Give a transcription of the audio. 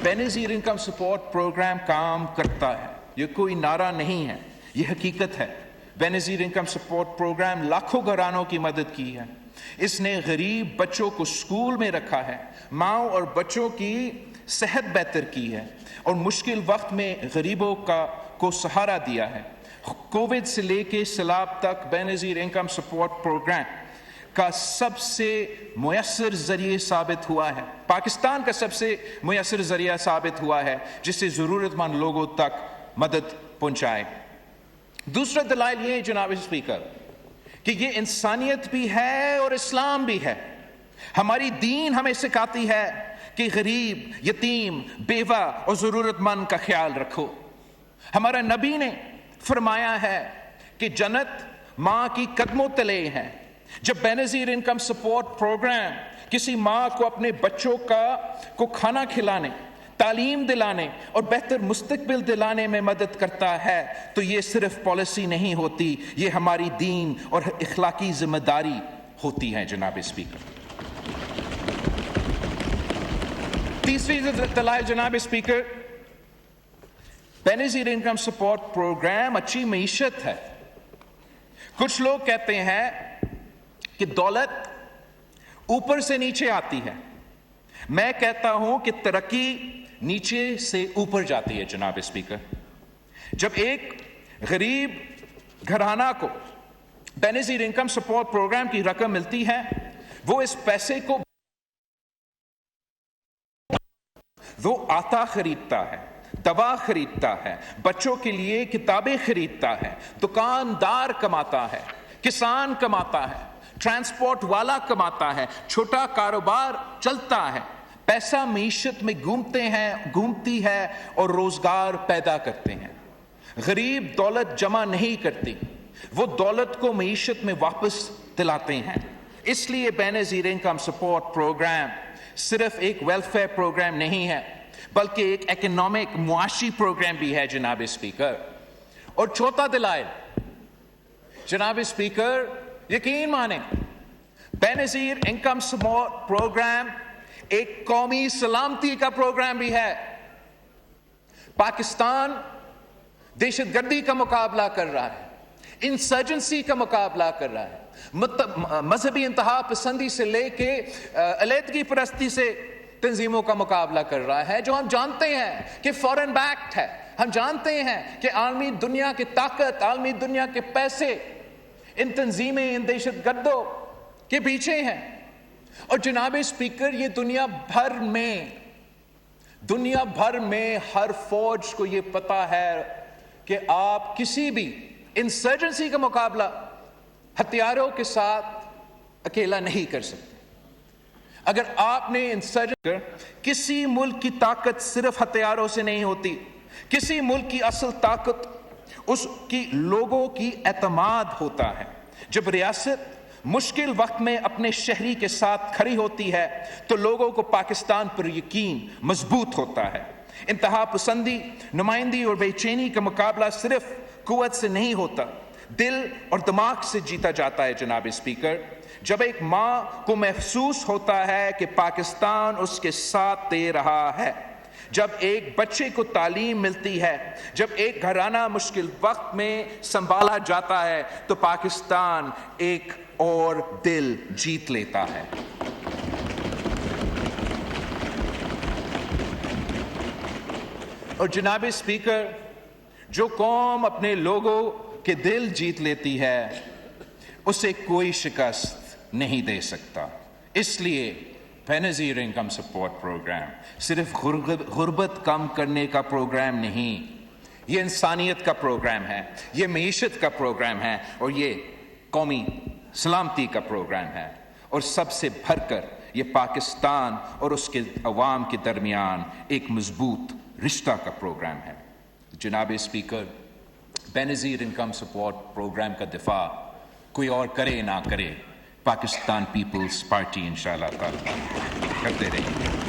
Benazir income support programme کام کرتا ہے، یہ کوئی نعرہ نہیں ہے، یہ حقیقت ہے۔ بینظیر انکم سپورٹ پروگرام لاکھوں گھرانوں کی مدد کی ہے، اس نے غریب بچوں کو اسکول میں رکھا ہے، ماؤں اور بچوں کی صحت بہتر کی ہے اور مشکل وقت میں غریبوں کو سہارا دیا ہے۔ کووڈ سے لے کے سیلاب تک بینظیر انکم سپورٹ پروگرام کا سب سے مؤثر ذریعہ ثابت ہوا ہے، پاکستان کا سب سے مؤثر ذریعہ ثابت ہوا ہے جس سے ضرورت مند لوگوں تک مدد پہنچائے۔ دوسرا دلائل یہ ہے جناب اسپیکر کہ یہ انسانیت بھی ہے اور اسلام بھی ہے۔ ہماری دین ہمیں سکھاتی ہے کہ غریب، یتیم، بیوہ اور ضرورت مند کا خیال رکھو۔ ہمارا نبی نے فرمایا ہے کہ جنت ماں کی قدموں تلے ہے۔ جب بینظیر انکم سپورٹ پروگرام کسی ماں کو اپنے بچوں کو کھانا کھلانے، تعلیم دلانے اور بہتر مستقبل دلانے میں مدد کرتا ہے تو یہ صرف پالیسی نہیں ہوتی، یہ ہماری دین اور اخلاقی ذمہ داری ہوتی ہے جناب اسپیکر۔ تیسری دلائل جناب speaker, Benazir income support programme اچھی معیشت ہے۔ کچھ لوگ کہتے ہیں کہ دولت اوپر سے نیچے آتی ہے، میں کہتا ہوں کہ ترقی نیچے سے اوپر جاتی ہے جناب اسپیکر۔ جب ایک غریب گھرانہ کو بینظیر انکم سپورٹ پروگرام کی رقم ملتی ہے، وہ اس پیسے کو وہ آٹا خریدتا ہے، دوا خریدتا ہے، بچوں کے لیے کتابیں خریدتا ہے، دکاندار کماتا ہے، کسان کماتا ہے، ٹرانسپورٹ والا کماتا ہے، چھوٹا کاروبار چلتا ہے، پیسہ معیشت میں گھومتی ہے اور روزگار پیدا کرتے ہیں۔ غریب دولت جمع نہیں کرتی، وہ دولت کو معیشت میں واپس دلاتے ہیں۔ اس لیے بینظیر انکم سپورٹ پروگرام صرف ایک ویلفیئر پروگرام نہیں ہے بلکہ ایک اکنامک معاشی پروگرام بھی ہے جناب اسپیکر۔ اور چوتھا دلائل جناب اسپیکر، یقین مانیں بینظیر انکم سپورٹ پروگرام ایک قومی سلامتی کا پروگرام بھی ہے۔ پاکستان دہشت گردی کا مقابلہ کر رہا ہے، انسرجنسی کا مقابلہ کر رہا ہے، مذہبی انتہا پسندی سے لے کے علیحدگی پرستی سے تنظیموں کا مقابلہ کر رہا ہے، جو ہم جانتے ہیں کہ فورن بیکڈ ہے۔ ہم جانتے ہیں کہ عالمی دنیا کی طاقت، عالمی دنیا کے پیسے ان تنظیمیں، ان دہشت گردوں کے پیچھے ہیں۔ اور جناب اسپیکر، یہ دنیا بھر میں ہر فوج کو یہ پتا ہے کہ آپ کسی بھی انسرجنسی کا مقابلہ ہتھیاروں کے ساتھ اکیلا نہیں کر سکتے۔ اگر آپ نے کسی ملک کی طاقت صرف ہتھیاروں سے نہیں ہوتی، کسی ملک کی اصل طاقت اس کی لوگوں کی اعتماد ہوتا ہے۔ جب ریاست مشکل وقت میں اپنے شہری کے ساتھ کھڑی ہوتی ہے تو لوگوں کو پاکستان پر یقین مضبوط ہوتا ہے۔ انتہا پسندی، نمائندگی اور بے چینی کا مقابلہ صرف قوت سے نہیں ہوتا، دل اور دماغ سے جیتا جاتا ہے جناب اسپیکر۔ جب ایک ماں کو محسوس ہوتا ہے کہ پاکستان اس کے ساتھ دے رہا ہے، جب ایک بچے کو تعلیم ملتی ہے، جب ایک گھرانہ مشکل وقت میں سنبھالا جاتا ہے تو پاکستان ایک اور دل جیت لیتا ہے۔ اور جناب اسپیکر، جو قوم اپنے لوگوں کے دل جیت لیتی ہے اسے کوئی شکست نہیں دے سکتا۔ اس لیے بینظیر انکم سپورٹ پروگرام صرف غربت کم کرنے کا پروگرام نہیں، یہ انسانیت کا پروگرام ہے، یہ معیشت کا پروگرام ہے اور یہ قومی سلامتی کا پروگرام ہے، اور سب سے بڑھ کر یہ پاکستان اور اس کے عوام کے درمیان ایک مضبوط رشتہ کا پروگرام ہے۔ جناب speaker, Benazir income support programme کا دفاع کوئی اور کرے نہ کرے، پاکستان پیپلز پارٹی انشاءاللہ تعالی کرتے رہیں گے۔